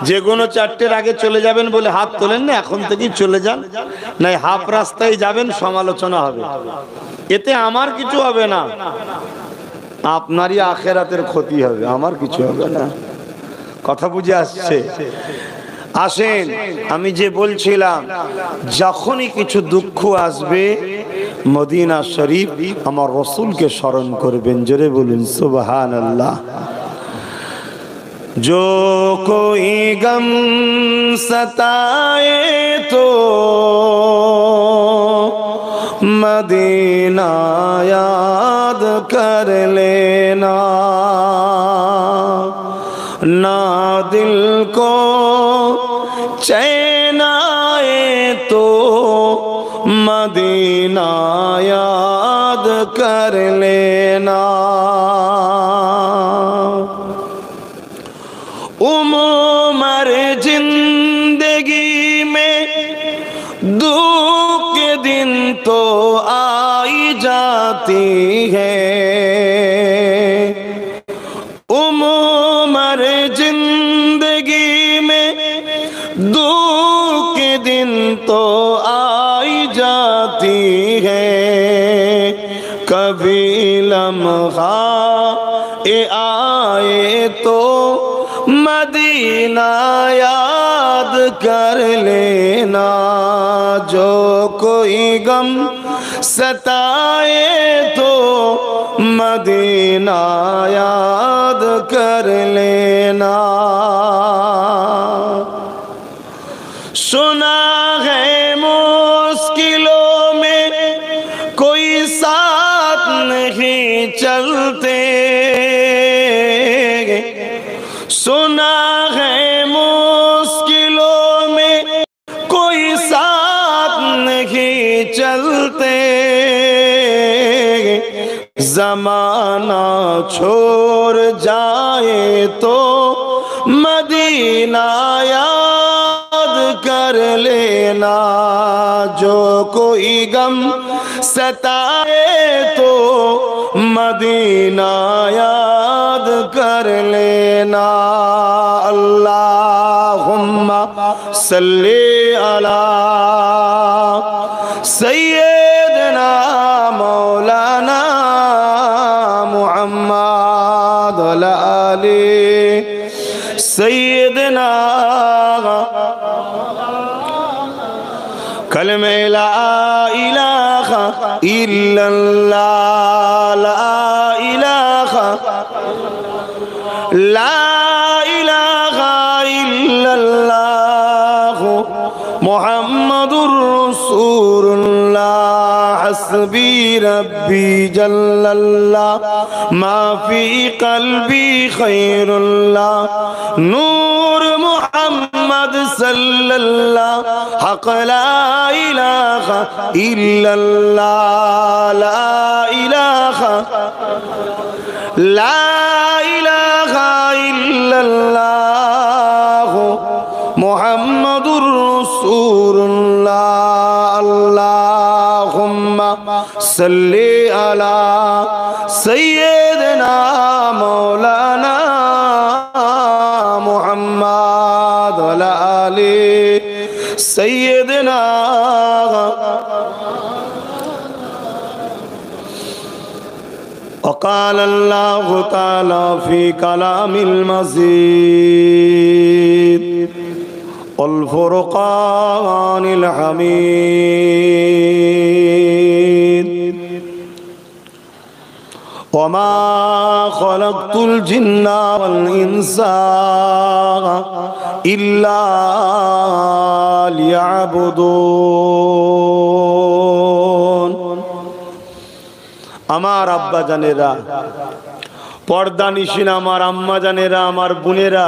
যে কোনো চারটের আগে চলে যাবেন বলে হাত তোলেন না, এখন থেকেই চলে যান, নাই হাফ রাস্তায় যাবেন, সমালোচনা হবে। এতে আমার কিছু হবে না, আপনারই আখেরাতের ক্ষতি হবে, আমার কিছু হবে না। কথা বুঝে আসছে? আসেন, আমি যে বলছিলাম, যখনই কিছু দুঃখ আসবে মদিনা শরীফ আমার রসুলকে স্মরণ করবেন। জোরে বলুন সুবহানাল্লাহ। जो कोई गम सताए तो मदीना याद कर लेना, ना दिल को चैन आए तो मदीना याद कर लेना। उमर जिंदगी में दुख के दिन तो आई जाती है, उमर जिंदगी में दुख के दिन तो आई जाती है, कभी लम्हा आए तो मदीना याद कर लेना। जो कोई गम सताए तो मदीना याद कर लेना। सुना है मुश्किलों में कोई साथ नहीं चलते, सुना है मुश्किलों में कोई साथ नहीं चलते, ज़माना छोड़ जाए तो मदीना याद कर लेना। जो कोई गम सताए तो मदीना याद कर लेना। अल्लाहुम्मा सल्ली अला सय्यदना मौलाना मुहम्मद वअला आलि सय्यदना। कलमे ला इलाहा इल्लल्लाह, ला इलाहा इल्लल्लाह मुहम्मदुर रसूलुल्लाह। हस्बी रब्बी जल्लल्लाह मा फी क़ल्बी खैरुल्लाह, नूर मुहम्मद सल्लल्लाह हक़ ला इलाहा इल्लल्लाह, ला इलाहा इल्लल्लाह मुहम्मदुर रसूलुल्लाह। अल्लाहुम्मा सल्ली अला सय्यदना मौलाना मुहम्मद वअला आलि सय्यदना। وقال الله تعالى في كلام المجيد والفرقان الحميد وما خلقت الجن والإنس إلا ليعبدون। আমার আব্বা জানেরা, পর্দা নিশিন আমার আম্মা জানেরা, আমার বোনেরা,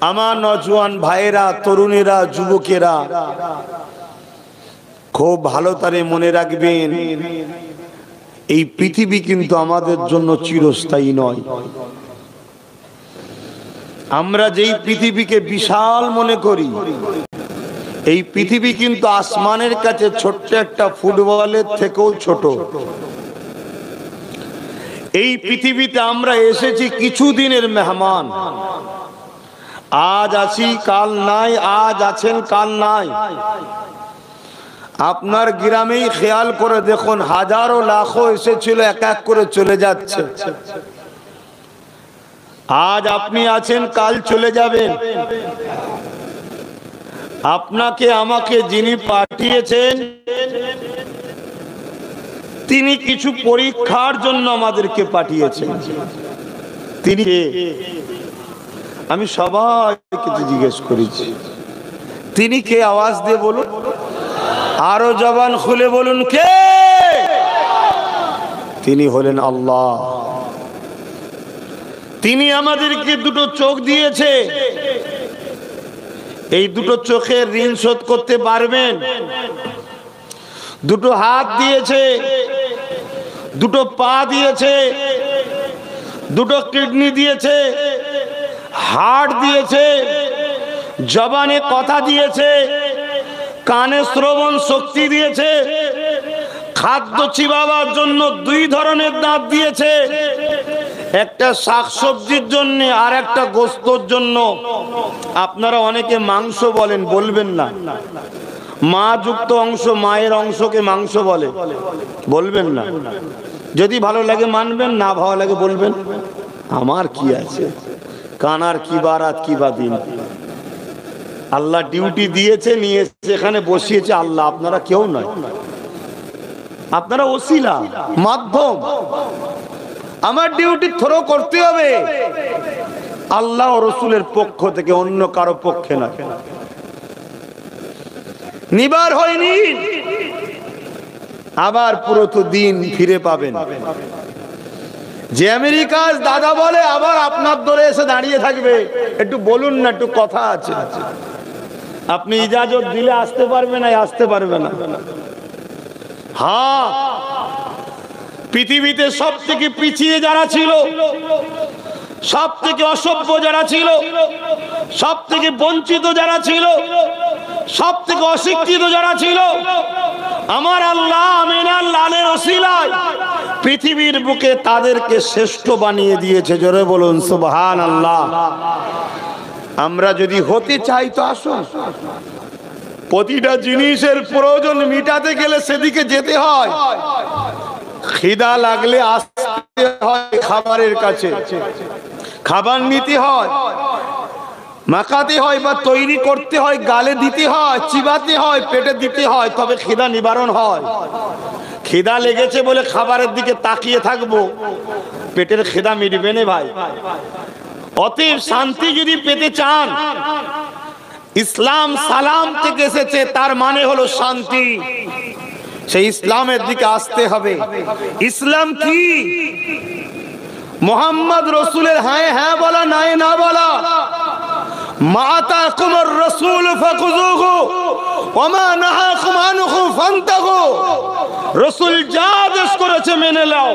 আমার নজওয়ান ভাইয়েরা, তরুণেরা, যুবকেরা, খুব ভালো তারে মনে রাখবেন, এই পৃথিবী কিন্তু আমাদের জন্য চিরস্থায়ী নয়। আমরা যেই পৃথিবীকে বিশাল মনে করি, এই পৃথিবী কিন্তু আসমানের কাছে ছোট্ট একটা ফুটবলের থেকেও ছোট। এই পৃথিবীতে আমরা এসেছি কিছুদিনের মেহমান, আজ আছি কাল নাই, আজ আছেন কাল নাই। আপনার গ্রামেই খেয়াল করে দেখুন, হাজারো লাখো এসেছিল, এক এক করে চলে যাচ্ছে। আজ আপনি আছেন, কাল চলে যাবেন। আপনাকে আমাকে যিনি পাঠিয়েছেন তিনি কিছু পরীক্ষার জন্য আমাদেরকে পাঠিয়েছেন। তিনি কে? আমি সবাইকে জিজ্ঞেস করেছি তিনি কে? আওয়াজ দিয়ে বলুন, আরো জবান খুলে বলুন, কে? তিনি হলেন আল্লাহ। তিনি আমাদেরকে দুটো চোখ দিয়েছে। এই দুটো চোখের ঋণ শোধ করতে পারবেন? দুটো হাত দিয়েছে, দুটো পা দিয়েছে, দুটো কিডনি দিয়েছে, হার্ট দিয়েছে, জবানে কথা দিয়েছে, কানে শ্রবণ শক্তি দিয়েছে, খাদ্য চিবাবার জন্য 2 ধরনের দাঁত দিয়েছে, একটা শাকসবজির জন্য আর একটা গোস্তর জন্য। আপনারা অনেকে মাংস বলেন, বলবেন না। মা যুক্ত অংশ, মায়ের অংশকে মাংস বলে, বলবেন না। যদি ভালো লাগে মানবেন, না ভালো লাগে বলবেন, আমার কি আছে, কানার কি বারাত কি বা দিন। আল্লাহ ডিউটি দিয়েছে, নিয়ে এখানে বসিয়েছে আল্লাহ, আপনারা কেউ নয়। আপনারা ওসিলা, মাধ্যম। আমার ডিউটি থ্রো করতে হবে আল্লাহ ও রসুলের পক্ষ থেকে, অন্য কারো পক্ষে না। নিবার হয়নি, আবার পুরো তো দিন ফিরে পাবেন। যে আমেরিকার দাদা বলে আবার আপনার দরে এসে দাঁড়িয়ে থাকবে, একটু বলুন না, একটু কথা আছে। আপনি ইজাজত দিলে আসতে পারবে না, আসতে পারবে না। হ্যাঁ, পৃথিবীতে সব থেকে পিছিয়ে যারা ছিল, সব থেকে অসভ্য যারা ছিল, সব থেকে বঞ্চিত যারা ছিল, সব থেকে অশিক্ষিত যারা ছিল, আমার আল্লাহ আমিনার লালের ওসিলায় পৃথিবীর বুকে তাদেরকে শ্রেষ্ঠ বানিয়ে দিয়েছে। জোরে বলুন সুবহানাল্লাহ। আমরা যদি হতে চাই তো আসুন। প্রতিটা জিনিসের প্রয়োজন মিটাতে গেলে সেদিকে যেতে হয়। খিদা লাগলে আসতে হয় খাবারের কাছে, খাবার নিতে হয়, মাখাতে হয় বা তৈরি করতে হয়, গালে দিতে হয়, চিবাতে হয়, পেটে দিতে হয়, তবে খিদা নিবারণ হয়। খিদা লেগেছে বলে খাবারের দিকে তাকিয়ে থাকবো, পেটের খিদা মিটবে না ভাই। অতএব শান্তি যদি পেতে চান, ইসলাম সালাম থেকে এসেছে, তার মানে হলো শান্তি। সেই ইসলামের দিকে আসতে হবে। ইসলাম কি? মুহাম্মদ রসুলের হ্যাঁ হ্যাঁ বলা, নাই না বলা। মা আতাকুমুর রাসূল ফাখুযুহু ওয়া মা নাহাকুম আনহু ফান্তাহু। রাসূল যা আদেশ করেছে মেনে নাও,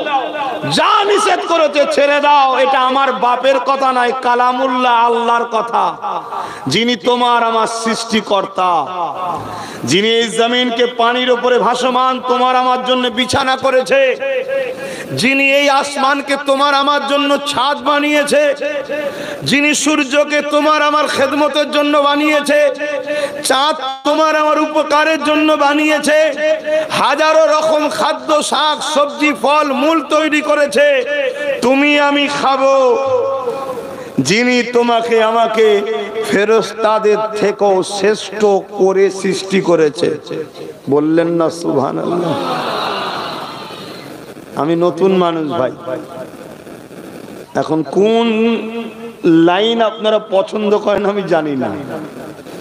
যা নিষেধ করেছে ছেড়ে দাও। এটা আমার বাপের কথা নয়, কালামুল্লাহ, আল্লাহর কথা। যিনি তোমার আমার সৃষ্টিকর্তা, যিনি এই জমিনকে পানির উপরে ভাসমান তোমার আমার জন্য বিছানা করেছে, যিনি এই আসমানকে তোমার আমার জন্য ছাদ বানিয়েছে, যিনি সূর্যকে তোমার আমার খেদমতের জন্য বানিয়েছে, চাঁদ তোমার আমার উপকারের জন্য বানিয়েছে, হাজারো রকম খাদ্য, শাক সবজি, ফল মূল তৈরি করেছে, তুমি আমি খাবো। যিনি তোমাকে আমাকে ফেরেশতাদের থেকেও শ্রেষ্ঠ করে সৃষ্টি করেছে। বললেন না সুবহানাল্লাহ? আমি নতুন মানুষ ভাই, এখন কোন লাইন আপনারা পছন্দ করেন আমি জানি না,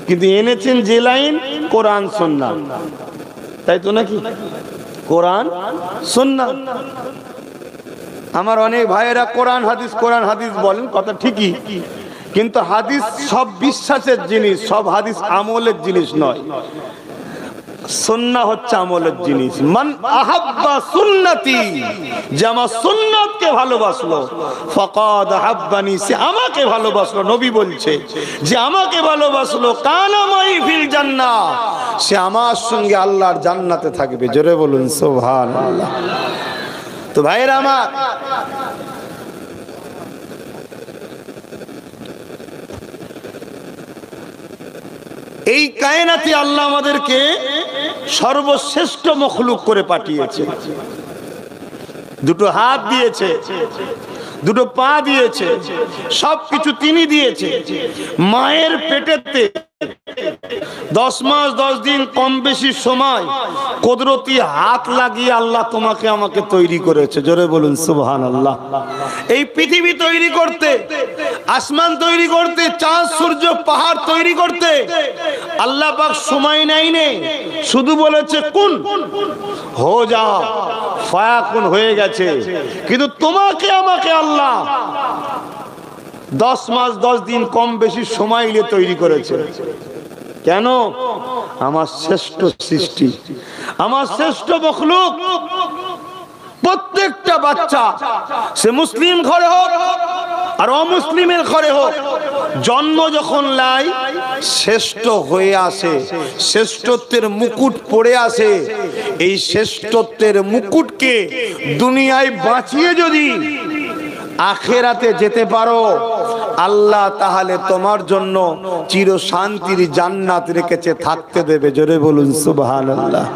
কিন্তু এনেছেন যে লাইন, কোরআন সুন্নাহ, তাই তো নাকি? কোরআন সুন্নাহ। আমার অনেক ভাইয়েরা কোরআন হাদিস, কোরআন হাদিস বলেন, কথা ঠিকই, কিন্তু হাদিস সব বিশ্বাসের জিনিস, সব হাদিস আমলের জিনিস নয়। সুন্নাহ হচ্ছে আমলের জিনিস। মান আহাব্বা সুন্নতি, যে আমার সুন্নাতকে ভালোবাসলো, ফাকাদ আহাব্বানি, সে আমাকে ভালোবাসলো। নবী বলছে যে আমাকে ভালোবাসলো, কানা মাই ফিল জান্নাহ, সে আমার সঙ্গে আল্লাহর জান্নাতে থাকবে। জোরে বলুন সুবহানাল্লাহ। তো ভাইরা আমার, এই কায়নাতে আল্লাহ আমাদেরকে সর্বশ্রেষ্ঠ মখলুক করে পাঠিয়েছে। দুটো হাত দিয়েছে, দুটো পা দিয়েছে, সবকিছু তিনি দিয়েছে। মায়ের পেটেতে 10 মাস 10 দিন কম বেশি সময় কুদরতি হাত লাগিয়ে আল্লাহ তোমাকে আমাকে তৈরি করেছে। জোরে বলুন সুবহানাল্লাহ। এই পৃথিবী তৈরি করতে, আসমান তৈরি করতে, চাঁদ সূর্য পাহাড় তৈরি করতে আল্লাহ পাক সময় নেয়নি, শুধু বলেছে কুন হো যা, ফায়াকুন হয়ে গেছে। কিন্তু তোমাকে আমাকে আল্লাহ 10 মাস 10 দিন কম বেশি সময় নিয়ে তৈরি করেছে। কেন? আমার শ্রেষ্ঠ সৃষ্টি, আমার শ্রেষ্ঠ মখলুক। প্রত্যেকটা বাচ্চা, সে মুসলিম ঘরে হোক আর অমুসলিমের ঘরে হোক, জন্ম যখন লাই শ্রেষ্ঠ হয়ে আসে, শ্রেষ্ঠত্বের মুকুট পড়ে আসে। এই শ্রেষ্ঠত্বের মুকুটকে দুনিয়ায় বাঁচিয়ে যদি আখেরাতে যেতে পারো, আল্লাহ তাহলে তোমার জন্য চির শান্তির জান্নাত রেখেছে, থাকতে দেবে। জোরে বলুন সুবহানাল্লাহ।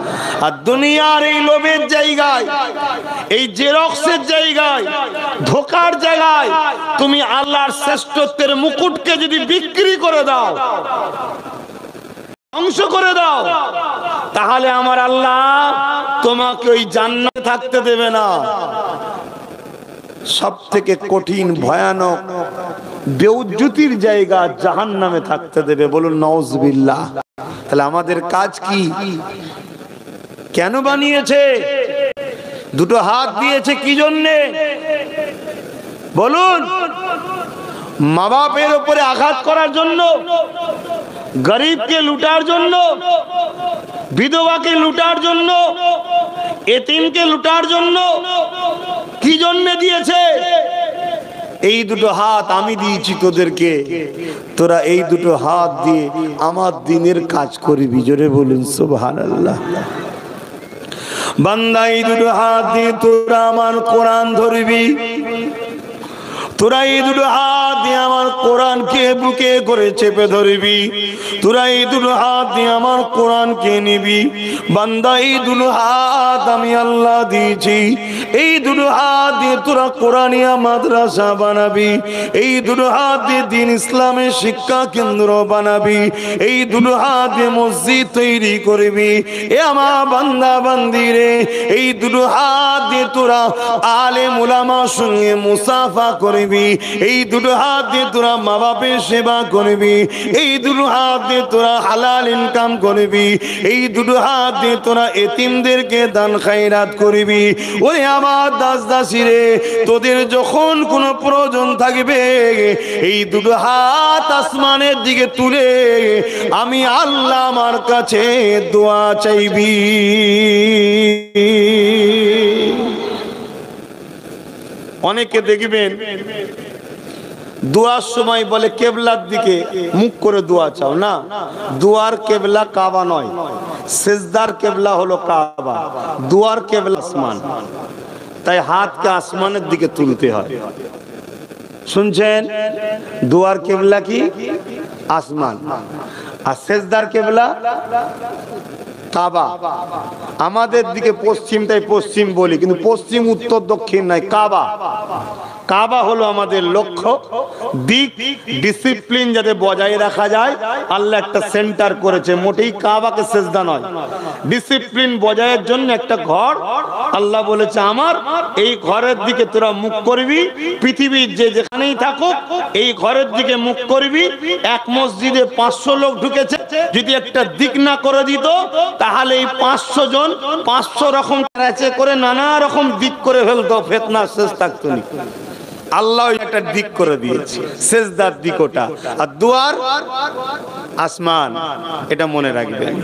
আর দুনিয়ার এই লোভের জায়গায়, এই জেরক্সের জায়গায়, ধোকার জায়গায় তুমি আল্লাহর শ্রেষ্ঠত্বের মুকুটকে যদি বিক্রি করে দাও, ধ্বংস করে দাও, তাহলে আমার আল্লাহ তোমাকে ওই জান্নাতে থাকতে দেবে না। সব থেকে কঠিন ভয়ানক বেউজ্জতির জায়গা জাহান্নামে থাকতে দেবে। বলুন নাউজুবিল্লাহ। তাহলে আমাদের কাজ কি? কেন বানিয়েছে? দুটো হাত দিয়েছে কি জন্যে? বলুন। মা বাপের উপরে আঘাত করার জন্য, গরিবকে লুটার জন্য, বিধবাকে লুটার জন্য, এতিমকে লুটার জন্য? কি জন্য দিয়েছে? এই দুটো হাত আমি দিয়েছি তোদেরকে, তোরা এই দুটো হাত দিয়ে আমার দিনের কাজ করবি। জোরে বলুন সুবহানাল্লাহ। বান্দা, এই দুটো হাত দিয়ে তোরা আমার কোরআন ধরবি, তোরা এই দুটো হাত দিয়ে আমার কোরআনকে বুকে করে চেপে ধরবি, তোরা এই দুটো হাত দিয়ে আমার কোরআনকে নিবি। বান্দা, এই দুটো হাত আমি আল্লাহ দিয়েছি, এই দুটো হাত দিয়ে তোরা কোরআনিয়া মাদ্রাসা বানাবি, এই দুটো হাত দিয়ে দ্বীন ইসলামের শিক্ষা কেন্দ্র বানাবি, এই দুটো হাত দিয়ে মসজিদ তৈরি করবি। এ আমার বান্দা বান্দি রে, এই দুটো হাত দিয়ে তোরা আলেম উলামার সঙ্গে মুসাফা করবি, এই দুটো হাত দিয়ে তোরা মা বাপের সেবা করবি, এই দুটো হাত দিয়ে তোরা হালাল ইনকাম করবি, এই দুটো হাত দিয়ে তোরা এতিমদেরকে দান খায়রাত করবি। ওরে আমার দাস দাসী রে, তোদের যখন কোনো প্রয়োজন থাকবে, এই দুটো হাত আসমানের দিকে তুলে আমি আল্লাহ আমার কাছে দোয়া চাইবি। অনেকে দেখবেন দোয়ার সময় বলে কেবলার দিকে মুখ করে দোয়া চাও। না, দোয়ার কেবলা কাবা নয়, সিজদার কেবলা হলো কাবা, দোয়ার কেবলা আসমান। তাই হাতকে আসমানের দিকে তুলতে হয়। শুনছেন? দোয়ার কেবলা কি? আসমান। আর সিজদার কেবলা কাবা। আমাদের দিকে পশ্চিম, তাই পশ্চিম বলি, কিন্তু পশ্চিম উত্তর দক্ষিণ নাই, কাবা। কাবা হলো আমাদের লক্ষ্য, দিক, ডিসিপ্লিন যাতে বজায় রাখা যায়। আল্লাহ একটা সেন্টার করেছে, মোটেই কাবাকে সেজদা নয়। ডিসিপ্লিন বজায়ের জন্য একটা ঘর আল্লাহ বলেছে, আমার এই ঘরের দিকে তোরা মুখ করবি। পৃথিবীর যে যেখানেই থাকুক এই ঘরের দিকে মুখ করবি। এক মসজিদে 500 লোক ঢুকেছে, যদি একটা দিক না করে দিত, তাহলে এই 500 জন 500 রকম করে নানা রকম দিক করে ফেলতো, ফিতনা শেষ থাকতো না। আল্লাহ একটা দিক করে দিয়েছে, সেজদার দিক ওটা। আর দুয়ার আসমান, এটা মনে রাখবেন।